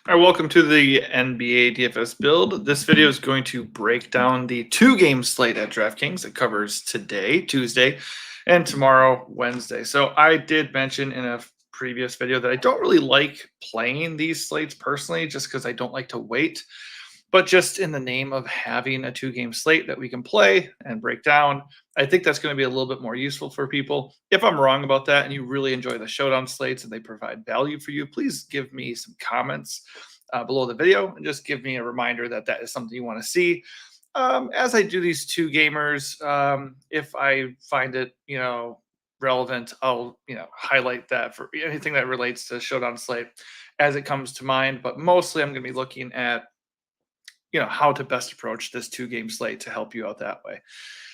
All right, welcome to the NBA DFS build. This video is going to break down the two-game slate at DraftKings. It covers today, Tuesday, and tomorrow, Wednesday. So I did mention in a previous video that I don't really like playing these slates personally, just because I don't like to wait. But just in the name of having a two-game slate that we can play and break down, I think that's going to be a little bit more useful for people. If I'm wrong about that and you really enjoy the showdown slates and they provide value for you, please give me some comments below the video and just give me a reminder that that is something you want to see. As I do these two gamers, if I find it, relevant, I'll, highlight that for anything that relates to showdown slate as it comes to mind. But mostly I'm going to be looking at how to best approach this two-game slate to help you out that way.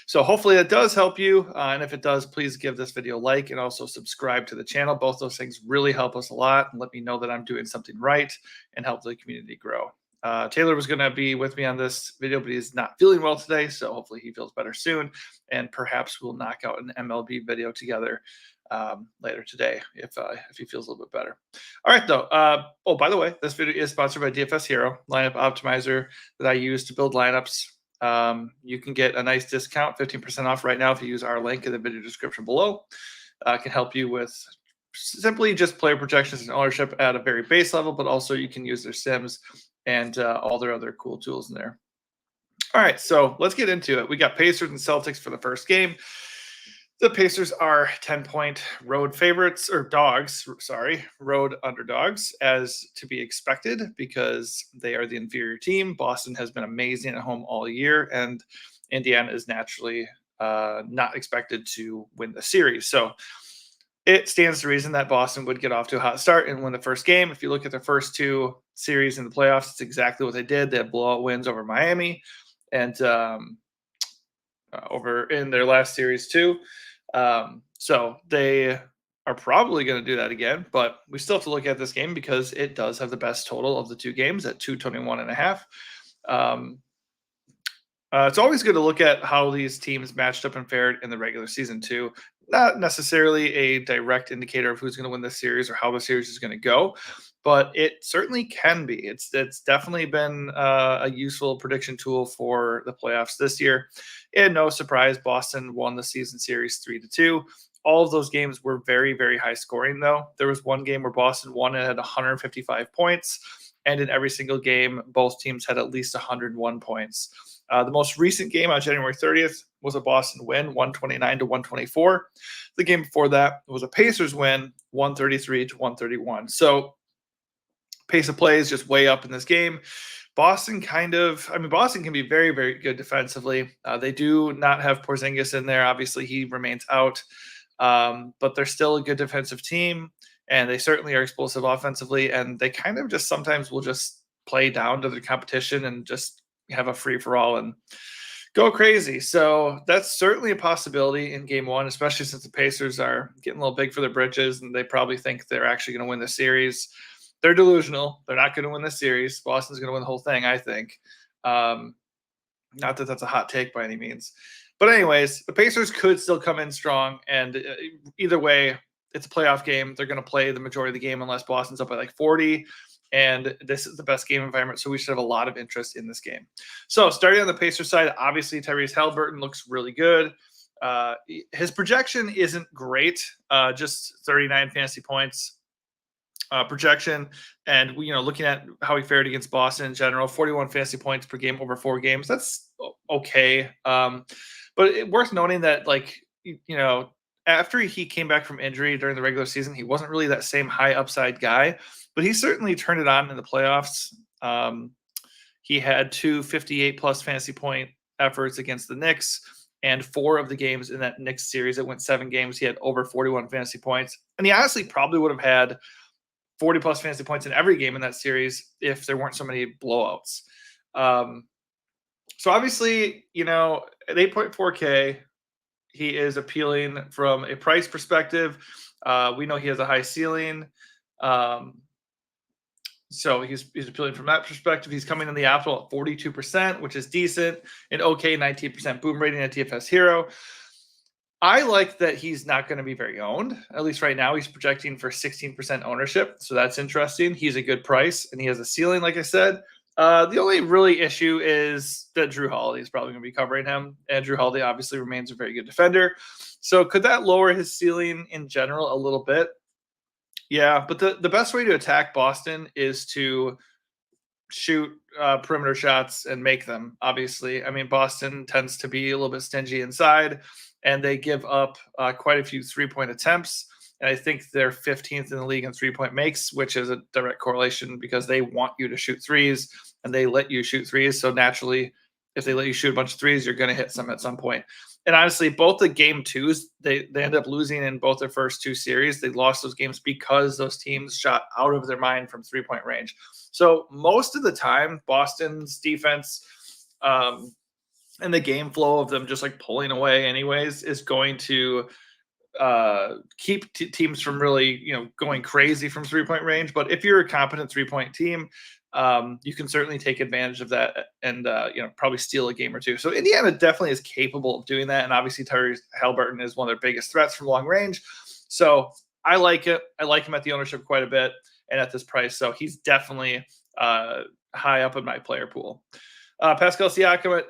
So hopefully that does help you. And if it does, please give this video a like and also subscribe to the channel. Both those things really help us a lot and let me know that I'm doing something right and help the community grow. Taylor was going to be with me on this video, but he's not feeling well today. So hopefully he feels better soon. And perhaps we'll knock out an MLB video together later today if he feels a little bit better. All right, though. Oh, by the way, this video is sponsored by DFS Hero, lineup optimizer that I use to build lineups. You can get a nice discount, 15% off right now if you use our link in the video description below. Can help you with simply just player projections and ownership at a very base level, but also you can use their sims and all their other cool tools in there. All right, so let's get into it. We got Pacers and Celtics for the first game. The Pacers are 10-point road favorites, or road underdogs, as to be expected because they are the inferior team. Boston has been amazing at home all year, and Indiana is naturally not expected to win the series. So it stands to reason that Boston would get off to a hot start and win the first game. If you look at the first two series in the playoffs, it's exactly what they did. They had blowout wins over Miami and over in their last series too. So they are probably going to do that again, but we still have to look at this game because it does have the best total of the two games at 221.5. It's always good to look at how these teams matched up and fared in the regular season too. Not necessarily a direct indicator of who's going to win this series or how the series is going to go, but it certainly can be. It's definitely been a useful prediction tool for the playoffs this year. And no surprise, Boston won the season series 3-2. All of those games were very, very high scoring, though. There was one game where Boston won and had 155 points, and in every single game, both teams had at least 101 points. The most recent game on January 30th was a Boston win, 129-124. The game before that was a Pacers win, 133-131. So pace of play is just way up in this game. Boston can be very, very good defensively. They do not have Porzingis in there. Obviously, he remains out, but they're still a good defensive team, and they certainly are explosive offensively, and they kind of just sometimes will just play down to the competition and just have a free-for-all and go crazy. So that's certainly a possibility in game one, especially since the Pacers are getting a little big for their britches, and they probably think they're actually going to win the series. They're delusional. They're not going to win the series. Boston's going to win the whole thing, I think. Not that that's a hot take by any means. But anyways, the Pacers could still come in strong. And either way, it's a playoff game. They're going to play the majority of the game unless Boston's up by like 40. And this is the best game environment, so we should have a lot of interest in this game. So starting on the Pacers side, obviously Tyrese Haliburton looks really good. His projection isn't great, just 39 fantasy points. Projection, and looking at how he fared against Boston in general, 41 fantasy points per game over 4 games. That's okay, but worth noting that after he came back from injury during the regular season, he wasn't really that same high upside guy, but he certainly turned it on in the playoffs. He had 2 58-plus fantasy point efforts against the Knicks, and 4 of the games in that Knicks series, it went 7 games, he had over 41 fantasy points, and he honestly probably would have had 40-plus fantasy points in every game in that series if there weren't so many blowouts. So obviously, at 8.4K, he is appealing from a price perspective. We know he has a high ceiling. So he's appealing from that perspective. He's coming in the Apple at 42%, which is decent. An okay 19% boom rating at DFS Hero. I like that he's not going to be very owned. At least right now, he's projecting for 16% ownership. So that's interesting. He's a good price and he has a ceiling, like I said. The only really issue is that Drew Holiday is probably going to be covering him. And Drew Holiday obviously remains a very good defender. So could that lower his ceiling in general a little bit? Yeah, but the best way to attack Boston is to shoot perimeter shots and make them. Obviously, I mean Boston tends to be a little bit stingy inside, and they give up quite a few 3-point attempts. And I think they're 15th in the league in 3-point makes, which is a direct correlation because they want you to shoot threes and they let you shoot threes. So naturally, if they let you shoot a bunch of threes, you're going to hit some at some point. And honestly, both the game twos, they end up losing in both their first two series. They lost those games because those teams shot out of their mind from 3-point range. So most of the time, Boston's defense and the game flow of them just like pulling away anyways is going to keep teams from really, going crazy from 3-point range. But if you're a competent 3-point team, you can certainly take advantage of that and, probably steal a game or two. So Indiana definitely is capable of doing that. And obviously Tyrese Halliburton is one of their biggest threats from long range. So I like it. I like him at the ownership quite a bit and at this price. So he's definitely high up in my player pool. Pascal Siakam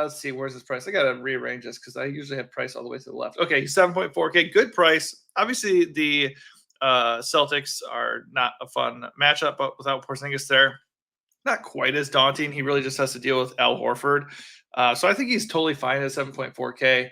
let's see, where's his price? I got to rearrange this because I usually have price all the way to the left. Okay, he's 7.4K, good price. Obviously, the Celtics are not a fun matchup, but without Porzingis there, not quite as daunting. He really just has to deal with Al Horford. So I think he's totally fine at 7.4K.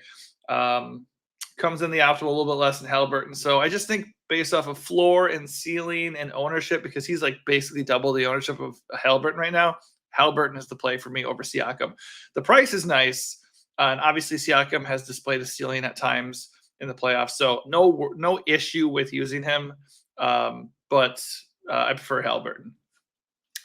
Comes in the optimal a little bit less than Halliburton. So I just think based off of floor and ceiling and ownership, because he's like basically double the ownership of Halliburton right now, Halliburton is the play for me over Siakam. The price is nice, and obviously Siakam has displayed a ceiling at times in the playoffs, so no issue with using him, but I prefer Halliburton.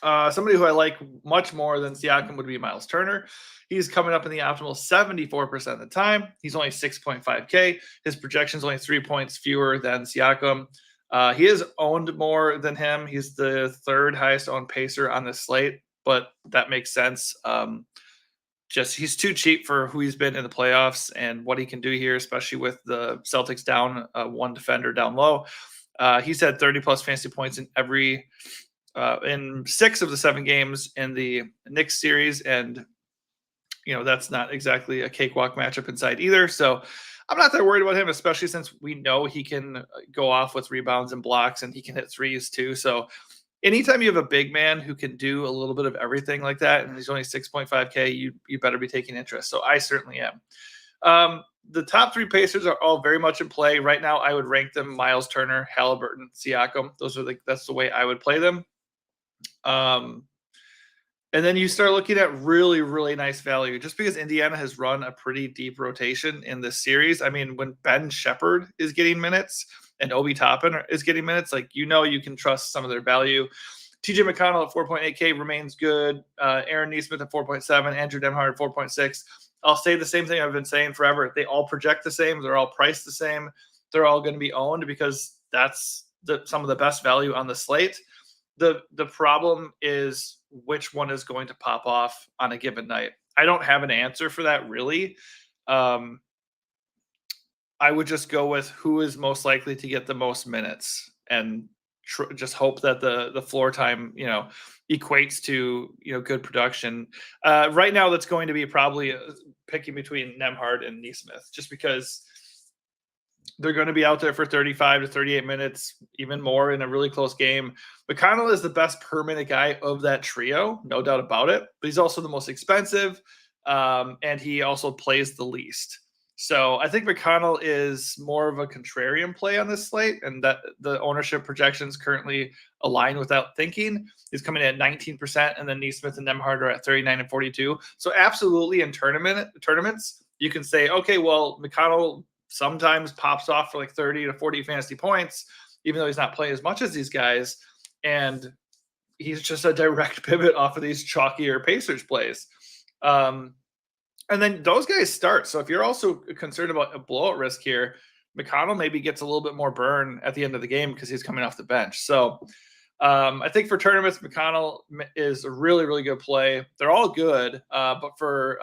Somebody who I like much more than Siakam would be Miles Turner. He's coming up in the optimal 74% of the time. He's only 6.5K. His projection is only 3 points fewer than Siakam. He is owned more than him. He's the third highest owned pacer on this slate, but that makes sense. Just he's too cheap for who he's been in the playoffs and what he can do here, especially with the Celtics down one defender down low. He's had 30 plus fantasy points in 6 of the 7 games in the Knicks series, and that's not exactly a cakewalk matchup inside either. So I'm not that worried about him, especially since we know he can go off with rebounds and blocks, and he can hit threes too. So anytime you have a big man who can do a little bit of everything like that, and he's only 6.5K, you better be taking interest. So I certainly am. The top 3 Pacers are all very much in play right now. I would rank them Miles Turner, Halliburton, Siakam. That's the way I would play them. And then you start looking at really, really nice value just because Indiana has run a pretty deep rotation in this series. I mean, when Ben Shepherd is getting minutes and Obi Toppin is getting minutes, you can trust some of their value. TJ McConnell at 4.8K remains good. Aaron Nesmith at 4.7, Andrew Nembhard at 4.6. I'll say the same thing I've been saying forever. They all project the same. They're all priced the same. They're all going to be owned because that's some of the best value on the slate. The problem is which one is going to pop off on a given night. I don't have an answer for that really. I would just go with who is most likely to get the most minutes and just hope that the floor time, equates to, good production. Right now, that's going to be probably picking between Nembhard and Nesmith, just because they're going to be out there for 35 to 38 minutes, even more in a really close game. McConnell is the best per minute guy of that trio, no doubt about it. But he's also the most expensive, and he also plays the least. So I think McConnell is more of a contrarian play on this slate, and that the ownership projections currently align without thinking. He's coming in at 19%, and then Nesmith and Nembhard are at 39 and 42. So absolutely in tournaments, you can say, okay, well, McConnell sometimes pops off for like 30 to 40 fantasy points, even though he's not playing as much as these guys. And he's just a direct pivot off of these chalkier Pacers plays. And then those guys start. So if you're also concerned about a blowout risk here, McConnell maybe gets a little bit more burn at the end of the game because he's coming off the bench. So I think for tournaments, McConnell is a really, really good play. They're all good. But for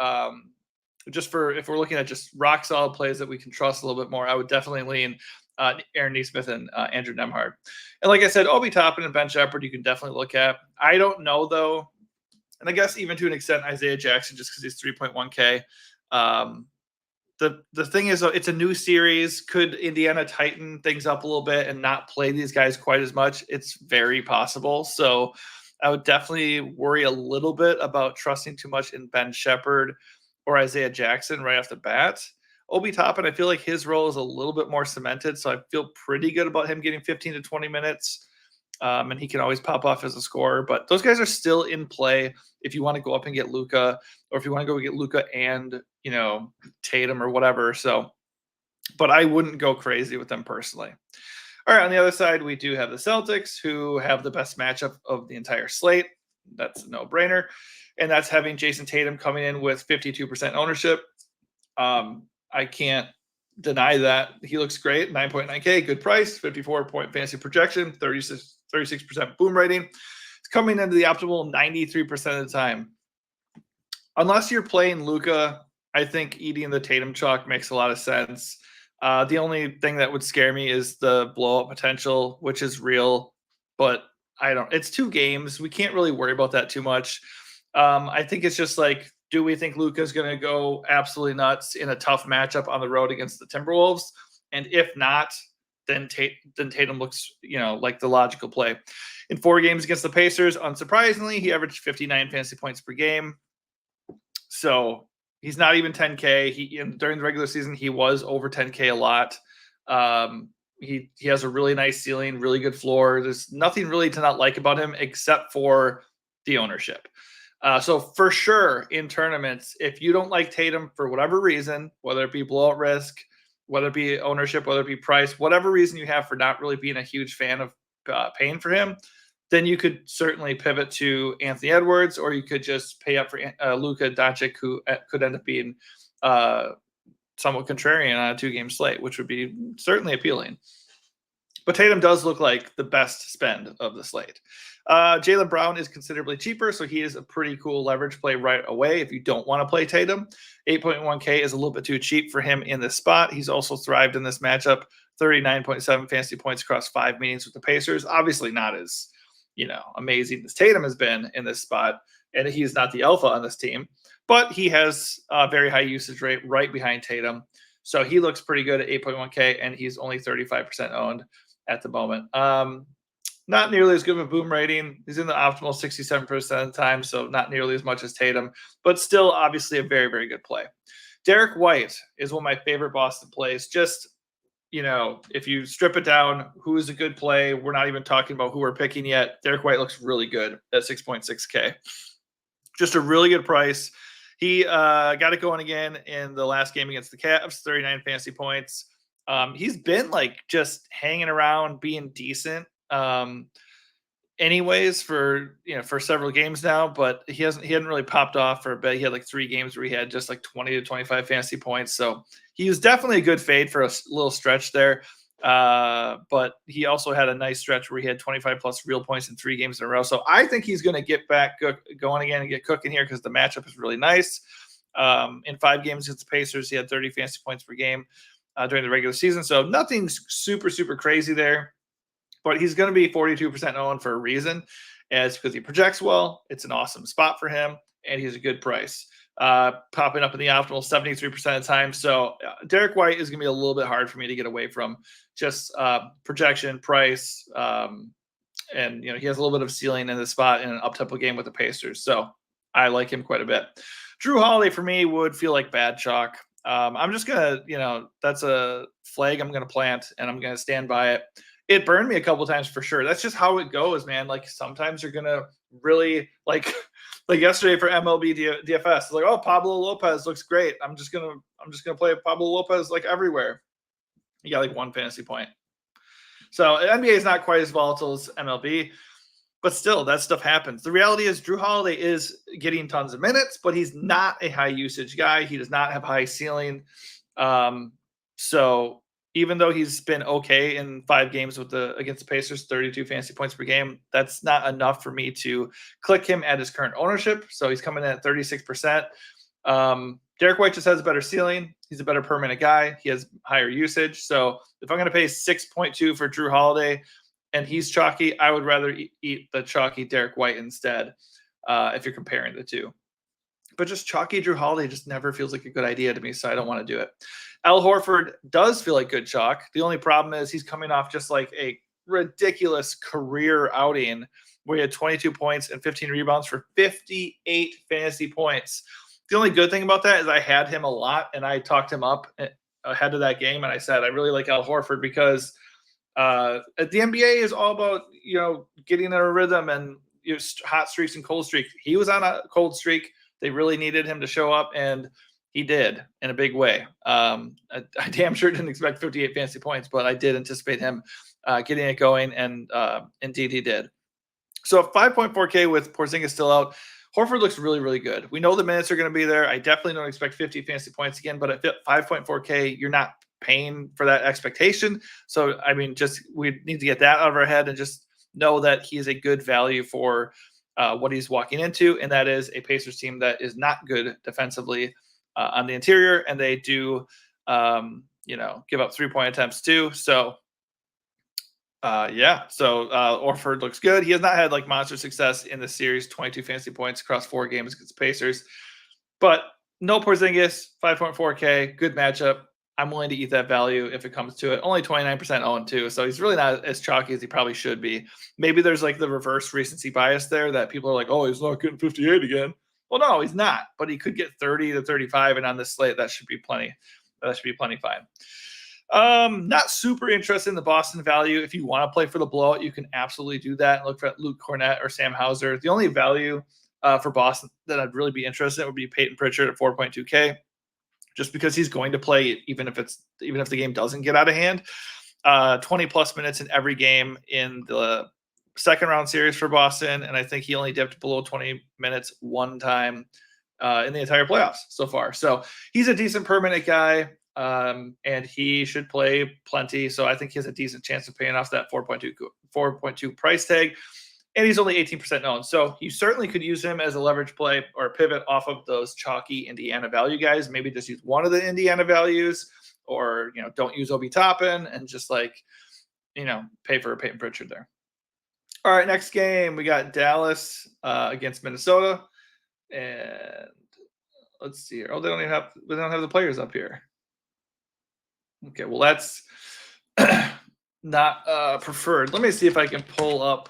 just for if we're looking at just rock solid plays that we can trust a little bit more, I would definitely lean Aaron Neesmith and Andrew Nemhard. And like I said, Obi Toppin and Ben Shepherd, you can definitely look at. I don't know though, and I guess even to an extent Isaiah Jackson, just because he's 3.1K. The thing is, it's a new series. Could Indiana tighten things up a little bit and not play these guys quite as much? It's very possible. So I would definitely worry a little bit about trusting too much in Ben Shepherd or Isaiah Jackson right off the bat. Obi Toppin, I feel like his role is a little bit more cemented, so I feel pretty good about him getting 15 to 20 minutes. And he can always pop off as a scorer. But those guys are still in play if you want to go up and get Luka, or if you want to go get Luka and Tatum or whatever. So, but I wouldn't go crazy with them personally. All right, on the other side, we do have the Celtics, who have the best matchup of the entire slate. That's a no-brainer. And that's having Jason Tatum coming in with 52% ownership. I can't deny that. He looks great. 9.9K, good price, 54-point fantasy projection, 36% boom rating. It's coming into the optimal 93% of the time. Unless you're playing Luka, I think eating the Tatum chalk makes a lot of sense. The only thing that would scare me is the blow-up potential, which is real, but it's 2 games. We can't really worry about that too much. I think it's just like, do we think Luka's going to go absolutely nuts in a tough matchup on the road against the Timberwolves? And if not, then Tatum looks, like the logical play. In 4 games against the Pacers, unsurprisingly, he averaged 59 fantasy points per game. So he's not even 10K. During the regular season, he was over 10K a lot. He has a really nice ceiling, really good floor. There's nothing really to not like about him except for the ownership. So for sure in tournaments, if you don't like Tatum for whatever reason, whether it be blowout risk, whether it be ownership, whether it be price, whatever reason you have for not really being a huge fan of paying for him, then you could certainly pivot to Anthony Edwards, or you could just pay up for Luka Doncic, who could end up being somewhat contrarian on a 2-game slate, which would be certainly appealing. But Tatum does look like the best spend of the slate. Jaylen Brown is considerably cheaper, so he is a pretty cool leverage play right away if you don't want to play Tatum. 8.1K is a little bit too cheap for him in this spot. He's also thrived in this matchup. 39.7 fantasy points across 5 meetings with the Pacers. Obviously not as amazing as Tatum has been in this spot, and he's not the alpha on this team, but he has a very high usage rate right behind Tatum. So he looks pretty good at 8.1K, and he's only 35% owned at the moment. Not nearly as good of a boom rating. He's in the optimal 67% of the time, so not nearly as much as Tatum, but still obviously a very, very good play. Derek White is one of my favorite Boston plays. Just, if you strip it down, who is a good play? We're not even talking about who we're picking yet. Derek White looks really good at 6.6K. Just a really good price. He got it going again in the last game against the Cavs, 39 fantasy points. He's been just hanging around, being decent anyways for several games now, but he hadn't really popped off for a bit. He had 3 games where he had just 20 to 25 fantasy points. So he was definitely a good fade for a little stretch there. But he also had a nice stretch where he had 25 plus real points in 3 games in a row. So I think he's going to get back going again and get cooking here because the matchup is really nice. In 5 games against the Pacers, he had 30 fantasy points per game during the regular season. So nothing super, super crazy there. But he's going to be 42% owned for a reason. And it's because he projects well. It's an awesome spot for him, and he's a good price. Popping up in the optimal 73% of the time. So Derek White is going to be a little bit hard for me to get away from. Just projection, price, and he has a little bit of ceiling in the spot in an up-tempo game with the Pacers. So I like him quite a bit. Drew Holiday for me would feel like bad chalk. I'm just going to, that's a flag I'm going to plant, and I'm going to stand by it. It burned me a couple times for sure. That's just how it goes, man. Sometimes you're going to really like yesterday for MLB DFS. It's oh, Pablo Lopez looks great. I'm just going to play Pablo Lopez everywhere. You got 1 fantasy point. So NBA is not quite as volatile as MLB, but still that stuff happens. The reality is Drew Holiday is getting tons of minutes, but he's not a high usage guy. He does not have high ceiling. So even though he's been okay in 5 games against the Pacers, 32 fantasy points per game, that's not enough for me to click him at his current ownership. So he's coming in at 36%. Derek White just has a better ceiling. He's a better permanent guy. He has higher usage. So if I'm going to pay 6.2 for Drew Holiday and he's chalky, I would rather eat the chalky Derek White instead if you're comparing the two. But just chalky Drew Holiday just never feels like a good idea to me, so I don't want to do it. Al Horford does feel like good chalk. The only problem is he's coming off just like a ridiculous career outing where he had 22 points and 15 rebounds for 58 fantasy points. The only good thing about that is I had him a lot, and I talked him up ahead of that game, and I said I really like Al Horford because the NBA is all about getting in a rhythm and hot streaks and cold streaks. He was on a cold streak. They really needed him to show up, and he did in a big way. I damn sure didn't expect 58 fantasy points, but I did anticipate him getting it going, and indeed he did. So 5.4K with Porzingis still out, Horford looks really, really good. We know the minutes are going to be there. I definitely don't expect 50 fantasy points again, but at 5.4K, you're not paying for that expectation. So, I mean, we need to get that out of our head and just know that he is a good value for what he's walking into, and that is a Pacers team that is not good defensively on the interior, and they do, give up 3-point attempts too. So, Horford looks good. He has not had like monster success in the series, 22 fantasy points across 4 games against Pacers, but no Porzingis, 5.4K, good matchup. I'm willing to eat that value if it comes to it. Only 29% owned too, so he's really not as chalky as he probably should be. Maybe there's like the reverse recency bias there that people are like, oh, he's not getting 58 again. Well, no, he's not, but he could get 30 to 35, and on this slate, that should be plenty. That should be plenty fine. Not super interested in the Boston value. If you want to play for the blowout, you can absolutely do that and look for Luke Cornett or Sam Hauser. The only value for Boston that I'd really be interested in would be Peyton Pritchard at 4.2K, just because he's going to play even if the game doesn't get out of hand. 20 plus minutes in every game in the second round series for Boston, and I think he only dipped below 20 minutes one time in the entire playoffs so far. So he's a decent permanent guy. And he should play plenty. So I think he has a decent chance of paying off that 4.2 price tag. And he's only 18% owned. So you certainly could use him as a leverage play or a pivot off of those chalky Indiana value guys. Maybe just use one of the Indiana values, or, don't use Obi Toppin and just pay for a Peyton Pritchard there. All right, next game, we got Dallas against Minnesota. And let's see here. Oh, they don't have the players up here. Okay, well, that's not preferred. Let me see if I can pull up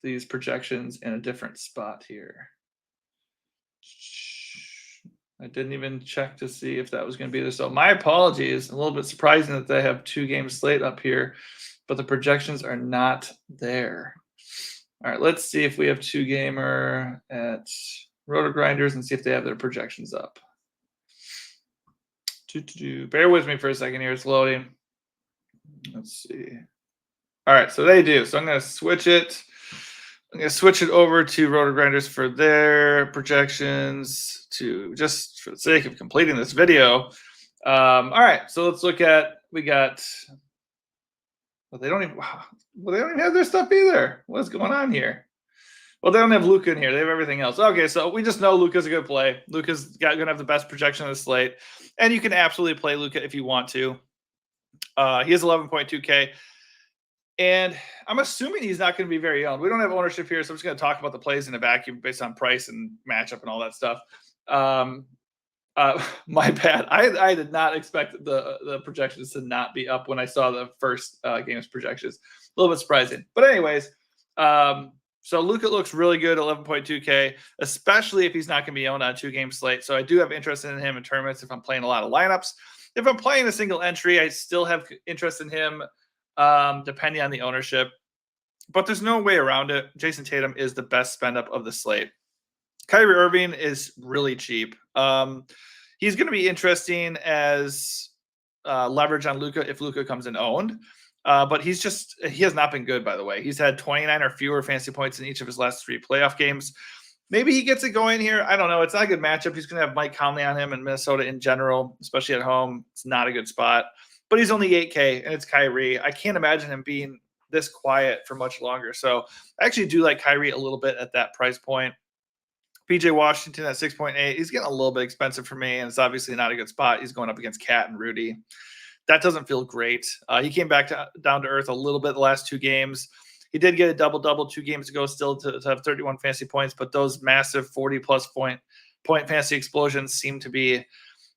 these projections in a different spot here. I didn't even check to see if that was going to be there. So my apologies. A little bit surprising that they have 2-game slate up here, but the projections are not there. All right, let's see if we have 2-gamer at Roto Grinders and see if they have their projections up. Bear with me for a second here. It's loading. Let's see. All right, so they do. So I'm going to switch it. I'm going to switch it over to Roto Grinders for their projections, to just for the sake of completing this video. All right, so let's look at. We got. Well, they don't even have their stuff either. What's going on here? Well, they don't have Luka in here. They have everything else. Okay, so we just know Luka's a good play. Luka's going to have the best projection of the slate. And you can absolutely play Luka if you want to. He has 11.2K. And I'm assuming he's not going to be very owned. We don't have ownership here, so I'm just going to talk about the plays in a vacuum based on price and matchup and all that stuff. My bad. I did not expect the projections to not be up when I saw the first game's projections. A little bit surprising. But anyways, so Luka looks really good, 11.2K, especially if he's not going to be owned on a 2-game slate. So I do have interest in him in tournaments if I'm playing a lot of lineups. If I'm playing a single entry, I still have interest in him depending on the ownership. But there's no way around it. Jason Tatum is the best spend up of the slate. Kyrie Irving is really cheap. He's going to be interesting as leverage on Luka if Luka comes in owned. But he has not been good, by the way. He's had 29 or fewer fantasy points in each of his last 3 playoff games. Maybe he gets it going here. I don't know. It's not a good matchup. He's going to have Mike Conley on him in Minnesota in general, especially at home. It's not a good spot. But he's only 8K, and it's Kyrie. I can't imagine him being this quiet for much longer. So I actually do like Kyrie a little bit at that price point. PJ Washington at 6.8. He's getting a little bit expensive for me, and it's obviously not a good spot. He's going up against Cat and Rudy. That doesn't feel great. He came back down to earth a little bit the last 2 games. He did get a double-double 2 games ago still to have 31 fantasy points, but those massive 40-plus point fantasy explosions seem to be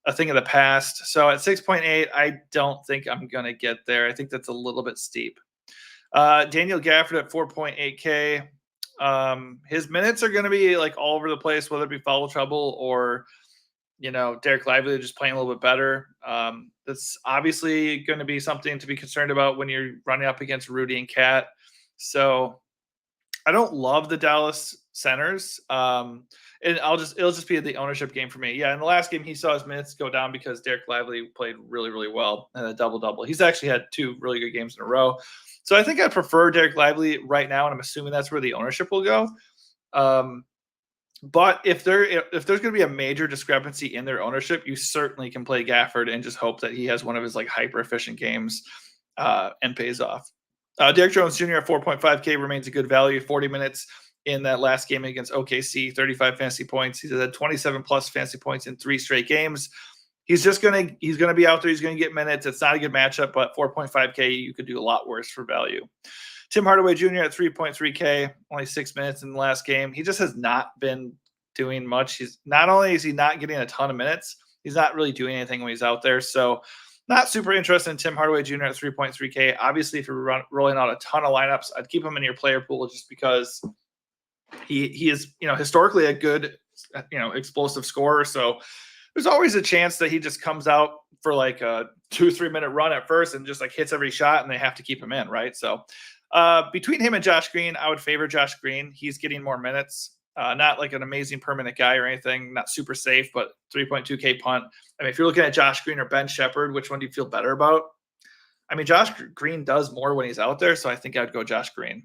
a thing of the past. So at 6.8, I don't think I'm going to get there. I think that's a little bit steep. Daniel Gafford at 4.8K. His minutes are going to be like all over the place, whether it be foul trouble or, Derek Lively just playing a little bit better. That's obviously going to be something to be concerned about when you're running up against Rudy and Cat. So I don't love the Dallas centers. And it'll just be the ownership game for me. Yeah, in the last game, he saw his minutes go down because Derek Lively played really, really well in a double-double. He's actually had 2 really good games in a row. So I think I prefer Derek Lively right now, and I'm assuming that's where the ownership will go. But if there's going to be a major discrepancy in their ownership, you certainly can play Gafford and just hope that he has one of his like hyper efficient games and pays off. Derek Jones Jr. at 4.5K remains a good value. 40 minutes in that last game against OKC, 35 fantasy points. He's had 27 plus fantasy points in 3 straight games. He's going to be out there. He's going to get minutes. It's not a good matchup, but 4.5K, you could do a lot worse for value. Tim Hardaway Jr. at 3.3K, only 6 minutes in the last game. He just has not been doing much. He's not only is he not getting a ton of minutes, he's not really doing anything when he's out there. So not super interested in Tim Hardaway Jr. at 3.3K. Obviously, if you're rolling out a ton of lineups, I'd keep him in your player pool just because he is, historically a good, explosive scorer. So there's always a chance that he just comes out for like a 2-3 minute run at first and just like hits every shot and they have to keep him in, right? So between him and Josh Green, I would favor Josh Green. He's getting more minutes. Not like an amazing permanent guy or anything, not super safe, but 3.2K punt. I mean, if you're looking at Josh Green or Ben Shepherd, which one do you feel better about? I mean, Josh Green does more when he's out there, so I think I'd go Josh Green.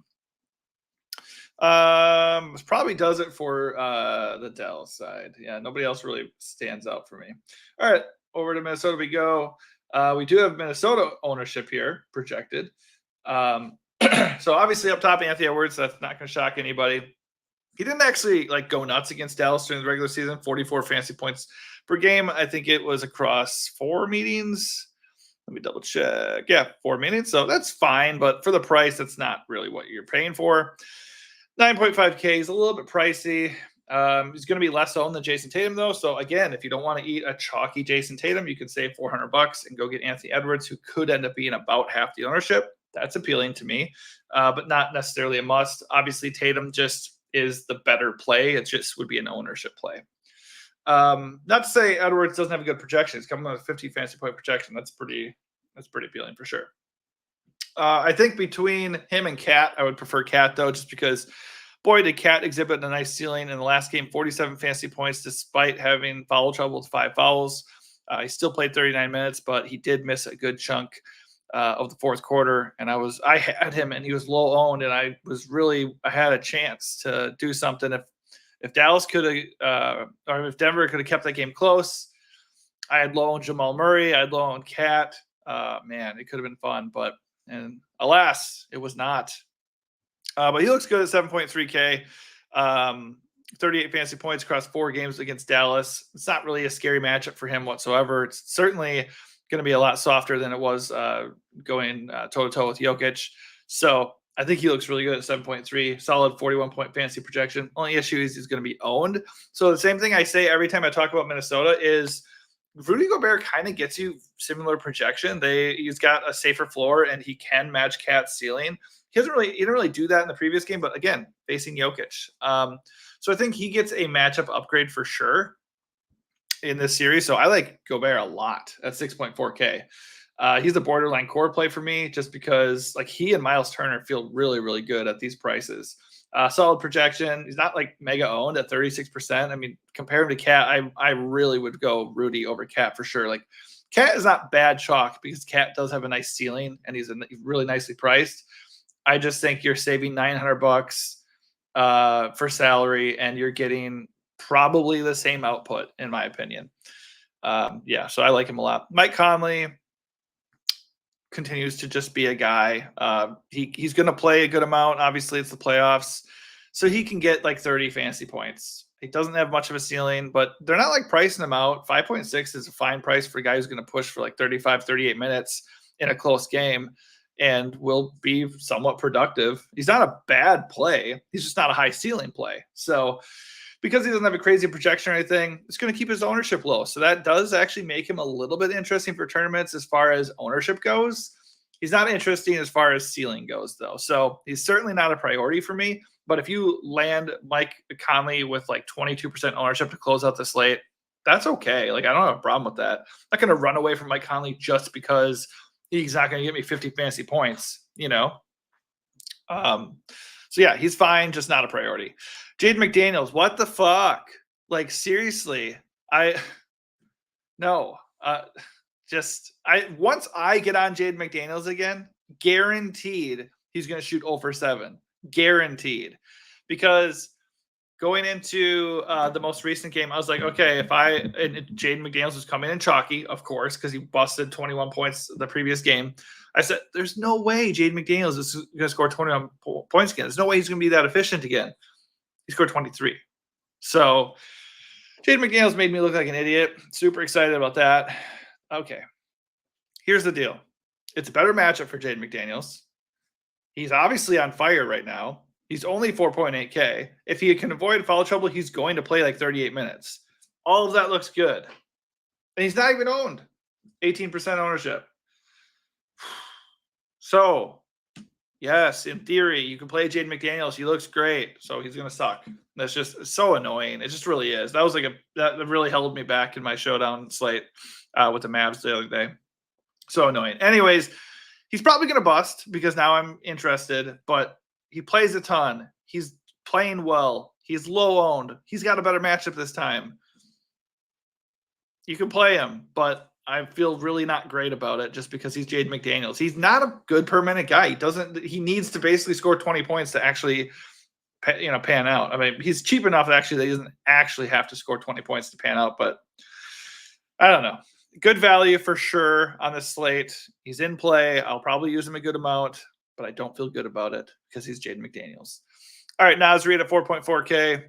Probably does it for the Dallas side. Yeah, nobody else really stands out for me. All right, over to Minnesota we go. We do have Minnesota ownership here projected. So obviously up top, Anthony Edwards. That's not going to shock anybody. He didn't actually like go nuts against Dallas during the regular season. 44 fantasy points per game. I think it was across 4 meetings. Let me double check. Yeah, 4 meetings. So that's fine, but for the price, that's not really what you're paying for. 9.5K is a little bit pricey. He's going to be less owned than Jason Tatum, though. So again, if you don't want to eat a chalky Jason Tatum, you can save $400 and go get Anthony Edwards, who could end up being about half the ownership. That's appealing to me, but not necessarily a must. Obviously, Tatum just is the better play. It just would be an ownership play. Not to say Edwards doesn't have a good projection. He's coming with a 50 fantasy point projection. That's pretty appealing for sure. I think between him and Cat, I would prefer Cat though, just because boy, did Cat exhibit a nice ceiling in the last game, 47 fantasy points, despite having foul trouble with 5 fouls. He still played 39 minutes, but he did miss a good chunk of the fourth quarter. And I had him and he was low owned, and I had a chance to do something. If Dallas could have, or if Denver could have kept that game close, I had low owned Jamal Murray. I had low owned Cat. Man, it could have been fun, and alas, it was not. But he looks good at 7.3K. 38 fantasy points across 4 games against Dallas. It's not really a scary matchup for him whatsoever. It's certainly going to be a lot softer than it was going toe-to-toe with Jokic. So I think he looks really good at 7.3. Solid 41-point fantasy projection. Only issue is he's going to be owned. So the same thing I say every time I talk about Minnesota is Rudy Gobert kind of gets you similar projection. He's got a safer floor, and he can match Cat's ceiling. He didn't really do that in the previous game, but again, facing Jokic. So I think he gets a matchup upgrade for sure in this series. So I like Gobert a lot at 6.4K. He's a borderline core play for me just because like he and Miles Turner feel really, really good at these prices. Solid projection. He's not like mega owned at 36%. I mean, compare him to Cat, I really would go Rudy over Cat for sure. Like Cat is not bad chalk because Cat does have a nice ceiling and he's really nicely priced. I just think you're saving $900 for salary and you're getting probably the same output in my opinion. So I like him a lot. Mike Conley continues to just be a guy. He's going to play a good amount. Obviously, it's the playoffs, so he can get like 30 fantasy points. He doesn't have much of a ceiling, but they're not like pricing him out. 5.6 is a fine price for a guy who's going to push for like 35, 38 minutes in a close game and will be somewhat productive. He's not a bad play. He's just not a high ceiling play. So because he doesn't have a crazy projection or anything, it's going to keep his ownership low. So that does actually make him a little bit interesting for tournaments as far as ownership goes. He's not interesting as far as ceiling goes, though. So he's certainly not a priority for me. But if you land Mike Conley with like 22% ownership to close out the slate, that's okay. Like, I don't have a problem with that. I'm not going to run away from Mike Conley just because he's not going to get me 50 fantasy points, you know? So yeah, he's fine, just not a priority. Jaden McDaniels, what the fuck? Like, seriously, no. Once I get on Jaden McDaniels again, guaranteed he's going to shoot 0 for 7. Guaranteed. Because going into the most recent game, I was like, okay, and Jaden McDaniels was coming in chalky, of course, because he busted 21 points the previous game. I said, there's no way Jaden McDaniels is going to score 21 points again. There's no way he's going to be that efficient again. He scored 23. So Jaden McDaniels made me look like an idiot. Super excited about that. Okay. Here's the deal. It's a better matchup for Jaden McDaniels. He's obviously on fire right now. He's only 4.8K. If he can avoid foul trouble, he's going to play like 38 minutes. All of that looks good. And he's not even owned. 18% ownership. So, yes, in theory, you can play Jaden McDaniels. He looks great. So he's going to suck. That's just so annoying. It just really is. That was that really held me back in my showdown slate with the Mavs the other day. So annoying. Anyways, he's probably going to bust because now I'm interested, but he plays a ton. He's playing well. He's low owned. He's got a better matchup this time. You can play him, but I feel really not great about it just because he's Jaden McDaniels. He's not a good per minute guy. He needs to basically score 20 points to actually pan out. I mean, he's cheap enough that he doesn't actually have to score 20 points to pan out, but I don't know. Good value for sure on this slate. He's in play. I'll probably use him a good amount, but I don't feel good about it because he's Jaden McDaniels. All right, Naz Reid at 4.4K.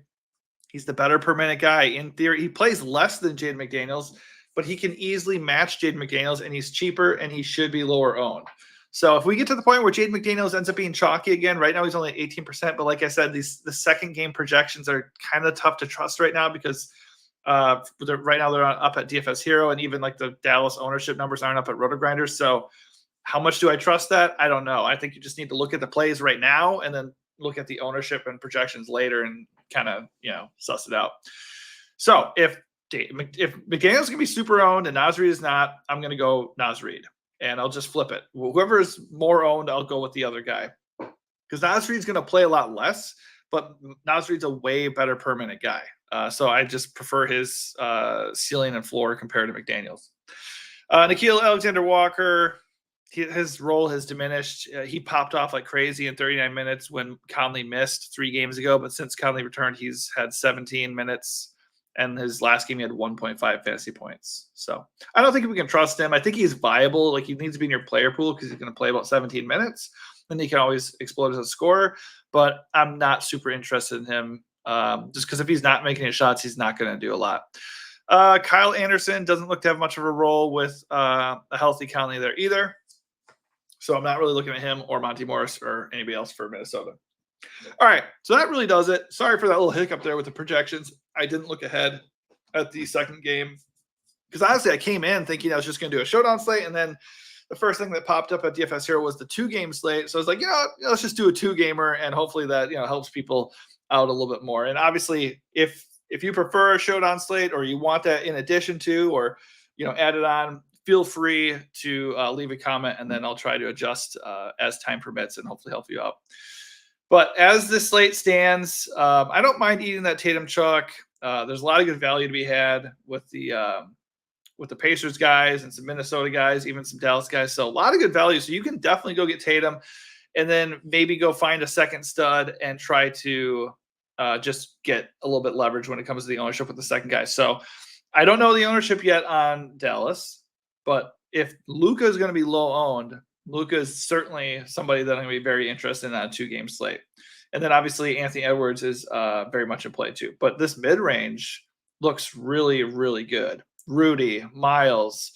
He's the better per minute guy. In theory, he plays less than Jaden McDaniels, but he can easily match Jaden McDaniels, and he's cheaper, and he should be lower owned. So if we get to the point where Jaden McDaniels ends up being chalky again, right now he's only 18%, but like I said, the second game projections are kind of tough to trust right now because right now they're up at DFS Hero, and even like the Dallas ownership numbers aren't up at RotoGrinders. So how much do I trust that? I don't know. I think you just need to look at the plays right now and then look at the ownership and projections later and kind of, suss it out. So if McDaniel's going to be super owned and Naz Reid is not, I'm going to go Naz Reid and I'll just flip it. Whoever is more owned, I'll go with the other guy because Naz Reid's going to play a lot less, but Naz Reid's a way better per minute guy. So I just prefer his ceiling and floor compared to McDaniels. Nickeil Alexander-Walker, his role has diminished. He popped off like crazy in 39 minutes when Conley missed 3 games ago. But since Conley returned, he's had 17 minutes. And his last game, he had 1.5 fantasy points. So I don't think we can trust him. I think he's viable. Like, he needs to be in your player pool because he's going to play about 17 minutes. Then he can always explode as a scorer. But I'm not super interested in him just because if he's not making any shots, he's not going to do a lot. Kyle Anderson doesn't look to have much of a role with a healthy Conley there either. So I'm not really looking at him or Monty Morris or anybody else for Minnesota. All right, so that really does it. Sorry for that little hiccup there with the projections. I didn't look ahead at the second game because honestly, I came in thinking I was just going to do a showdown slate, and then the first thing that popped up at DFS Hero was the 2-game slate. So I was like, let's just do a 2-gamer, and hopefully that helps people out a little bit more. And obviously, if you prefer a showdown slate or you want that in addition to, or add it on, feel free to leave a comment, and then I'll try to adjust as time permits and hopefully help you out. But as this slate stands, I don't mind eating that Tatum chalk. There's a lot of good value to be had with the Pacers guys and some Minnesota guys, even some Dallas guys. So a lot of good value. So you can definitely go get Tatum and then maybe go find a second stud and try to just get a little bit leverage when it comes to the ownership with the second guy. So I don't know the ownership yet on Dallas. But if Luka is going to be low owned, Luka is certainly somebody that I'm going to be very interested in on a 2-game slate. And then obviously Anthony Edwards is very much in play too. But this mid-range looks really, really good. Rudy, Miles,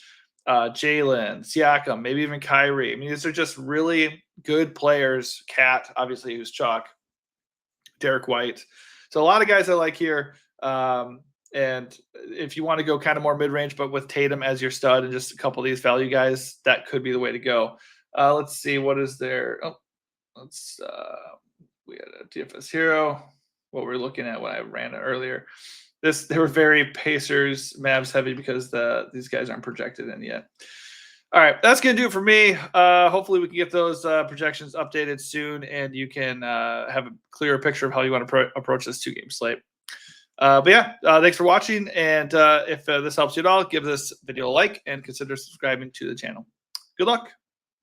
Jalen, Siakam, maybe even Kyrie. I mean, these are just really good players. Cat, obviously, who's chalk. Derek White. So a lot of guys I like here. And if you want to go kind of more mid-range, but with Tatum as your stud and just a couple of these value guys, that could be the way to go. Let's see. What is there? Oh, we had a DFS hero. What we're looking at when I ran it earlier. They were very Pacers, Mavs heavy because these guys aren't projected in yet. All right, that's going to do it for me. Hopefully we can get those projections updated soon, and you can have a clearer picture of how you want to approach this 2-game slate. But yeah, thanks for watching, and if this helps you at all, give this video a like and consider subscribing to the channel. Good luck.